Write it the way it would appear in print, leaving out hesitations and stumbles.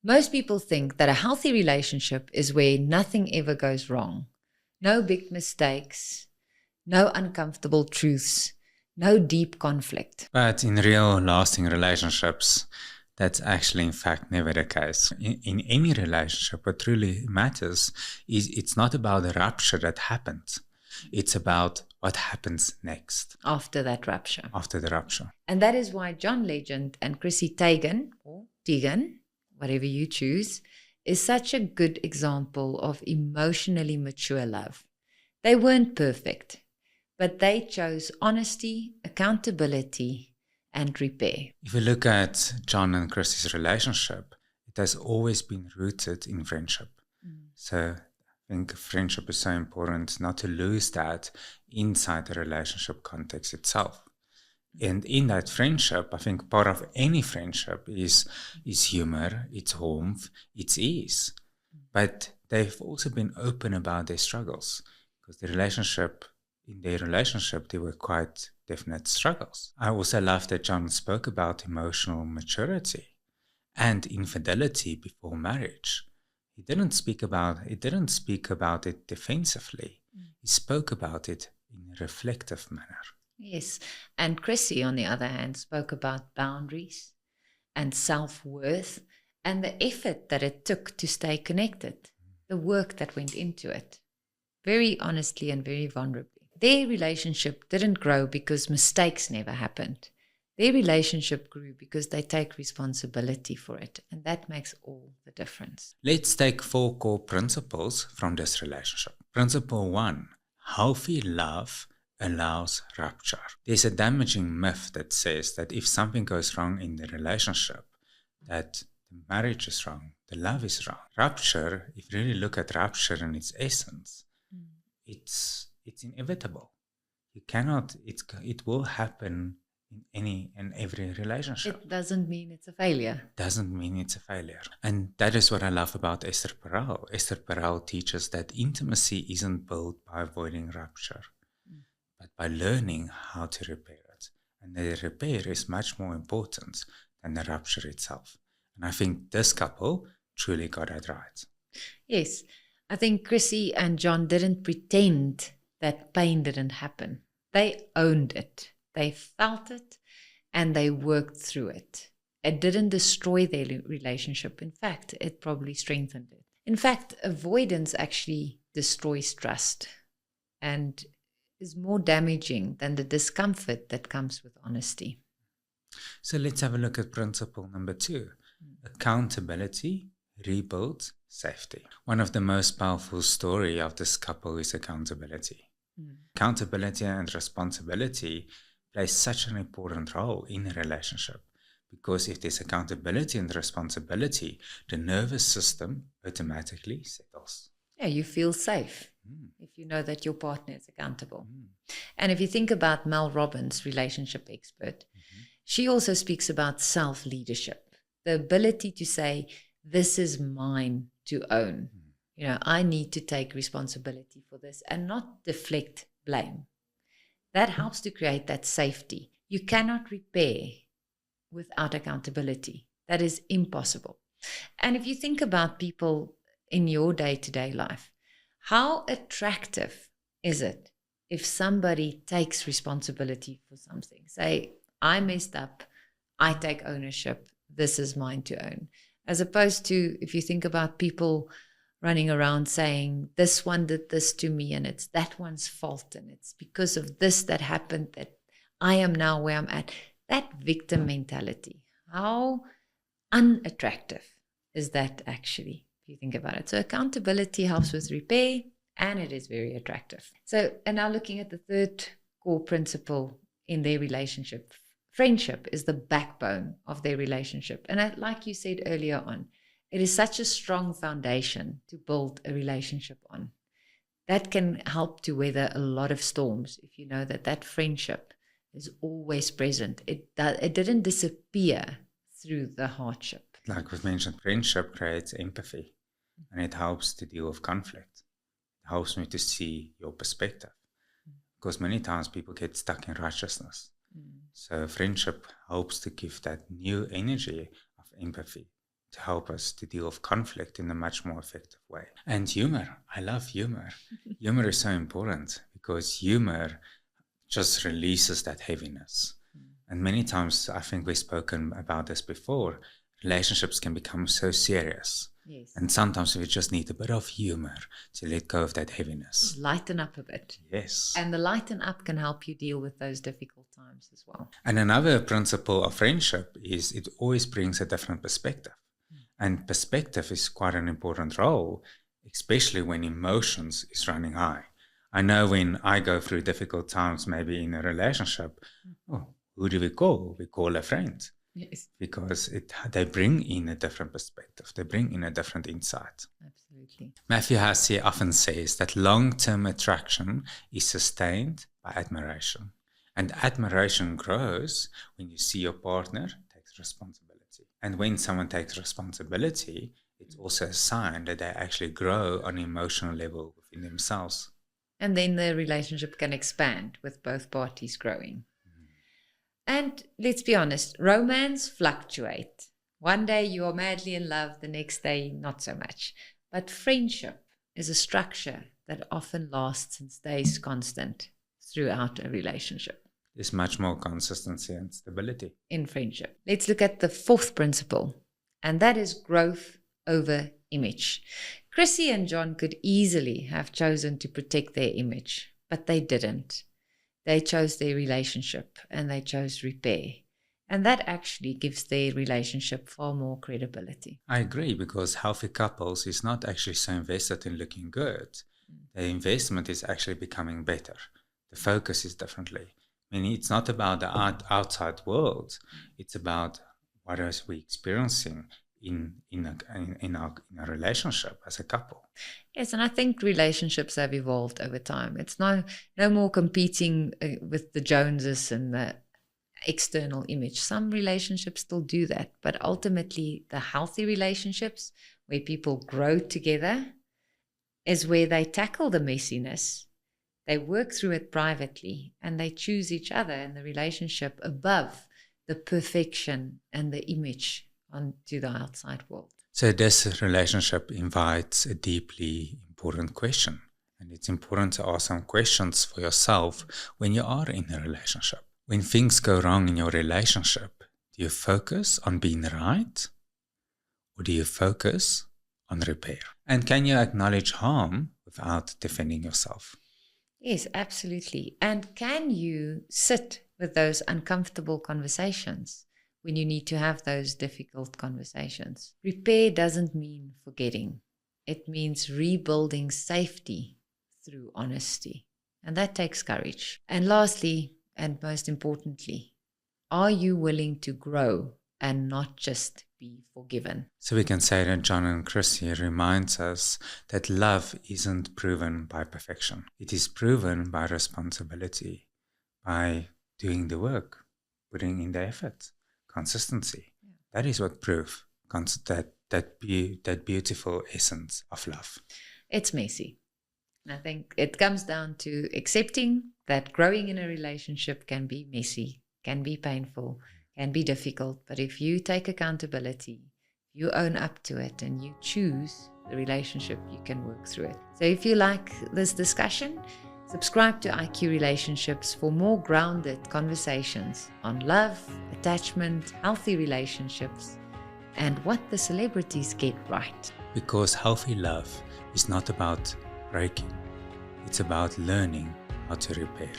Most people think that a healthy relationship is where nothing ever goes wrong. No big mistakes, no uncomfortable truths, no deep conflict. But in real lasting relationships, that's actually in fact never the case. In any relationship, what truly matters is it's not about the rupture that happened. It's about what happens next. After that rupture. After the rupture. And that is why John Legend and Chrissy Teigen, or Teigen, whatever you choose, is such a good example of emotionally mature love. They weren't perfect, but they chose honesty, accountability, and repair. If you look at John and Chrissy's relationship, it has always been rooted in friendship. So I think friendship is so important not to lose that inside the relationship context itself. And in that friendship, I think part of any friendship is humor, it's warmth, it's ease. But they've also been open about their struggles, because in their relationship, there were quite definite struggles. I also love that John spoke about emotional maturity and infidelity before marriage. He didn't speak about it defensively. He spoke about it in a reflective manner. Yes, and Chrissy, on the other hand, spoke about boundaries and self-worth and the effort that it took to stay connected, the work that went into it, very honestly and very vulnerably. Their relationship didn't grow because mistakes never happened. Their relationship grew because they take responsibility for it, and that makes all the difference. Let's take 4 core principles from this relationship. Principle 1, healthy love allows rupture. There's a damaging myth that says that if something goes wrong in the relationship, that the marriage is wrong, the love is wrong. Rupture, if you really look at rupture in its essence, it's inevitable. You cannot, it will happen in any and every relationship. It doesn't mean it's a failure. Doesn't mean it's a failure. And that is what I love about Esther Perel. Esther Perel teaches that intimacy isn't built by avoiding rupture, but by learning how to repair it. And the repair is much more important than the rupture itself. And I think this couple truly got it right. Yes, I think Chrissy and John didn't pretend that pain didn't happen. They owned it. They felt it and they worked through it. It didn't destroy their relationship. In fact, it probably strengthened it. In fact, avoidance actually destroys trust and is more damaging than the discomfort that comes with honesty. So let's have a look at principle number 2. Accountability rebuilds safety. One of the most powerful stories of this couple is accountability. Accountability and responsibility play such an important role in a relationship, because if there's accountability and responsibility, the nervous system automatically settles. Yeah, you feel safe if you know that your partner is accountable. And if you think about Mel Robbins, relationship expert, she also speaks about self-leadership, the ability to say, this is mine to own. You know, I need to take responsibility for this and not deflect blame. That helps to create that safety. You cannot repair without accountability. That is impossible. And if you think about people in your day-to-day life, how attractive is it if somebody takes responsibility for something? Say, I messed up, I take ownership, this is mine to own. As opposed to if you think about people running around saying, this one did this to me and it's that one's fault and it's because of this that happened that I am now where I'm at. That victim mentality, how unattractive is that actually, if you think about it? So accountability helps with repair and it is very attractive. So, and now looking at the 3rd core principle in their relationship, friendship is the backbone of their relationship. And like you said earlier on, it is such a strong foundation to build a relationship on. That can help to weather a lot of storms if you know that that friendship is always present. It didn't disappear through the hardship. Like we've mentioned, friendship creates empathy and it helps to deal with conflict. It helps me to see your perspective, because many times people get stuck in righteousness. So friendship helps to give that new energy of empathy, to help us to deal with conflict in a much more effective way. And humor, I love humor. Humor is so important because humor just releases that heaviness. And many times, I think we've spoken about this before, relationships can become so serious. Yes. And sometimes we just need a bit of humor to let go of that heaviness. Lighten up a bit. Yes. And the lighten up can help you deal with those difficult times as well. And another principle of friendship is it always brings a different perspective. And perspective is quite an important role, especially when emotions is running high. I know when I go through difficult times, maybe in a relationship, who do we call? We call a friend. Yes. Because they bring in a different perspective. They bring in a different insight. Absolutely. Matthew Hussey often says that long-term attraction is sustained by admiration. And admiration grows when you see your partner take responsibility. And when someone takes responsibility, it's also a sign that they actually grow on an emotional level within themselves. And then the relationship can expand with both parties growing. And let's be honest, romance fluctuates. One day you are madly in love, the next day not so much. But friendship is a structure that often lasts and stays constant throughout a relationship. There's much more consistency and stability in friendship. Let's look at the fourth principle, and that is growth over image. Chrissy and John could easily have chosen to protect their image, but they didn't. They chose their relationship and they chose repair. And that actually gives their relationship far more credibility. I agree, because healthy couples is not actually so invested in looking good. The investment is actually becoming better. The focus is differently. I mean, it's not about the outside world. It's about what are we experiencing in our relationship as a couple. Yes, and I think relationships have evolved over time. It's no more competing with the Joneses and the external image. Some relationships still do that, but ultimately the healthy relationships where people grow together is where they tackle the messiness, they work through it privately, and they choose each other and the relationship above the perfection and the image onto the outside world. So this relationship invites a deeply important question, and it's important to ask some questions for yourself when you are in a relationship. When things go wrong in your relationship, do you focus on being right, or do you focus on repair? And can you acknowledge harm without defending yourself? Yes, absolutely. And can you sit with those uncomfortable conversations when you need to have those difficult conversations? Repair doesn't mean forgetting. It means rebuilding safety through honesty. And that takes courage. And lastly, and most importantly, are you willing to grow and not just be forgiven? So we can say that John and Chrissy reminds us that love isn't proven by perfection. It is proven by responsibility, by doing the work, putting in the effort, consistency. Yeah. That is what proves that beautiful essence of love. It's messy. I think it comes down to accepting that growing in a relationship can be messy, can be painful, can be difficult. But if you take accountability, you own up to it, and you choose the relationship, you can work through it. So if you like this discussion, subscribe to IQ Relationships for more grounded conversations on love, attachment, healthy relationships, and what the celebrities get right. Because healthy love is not about breaking. It's about learning how to repair.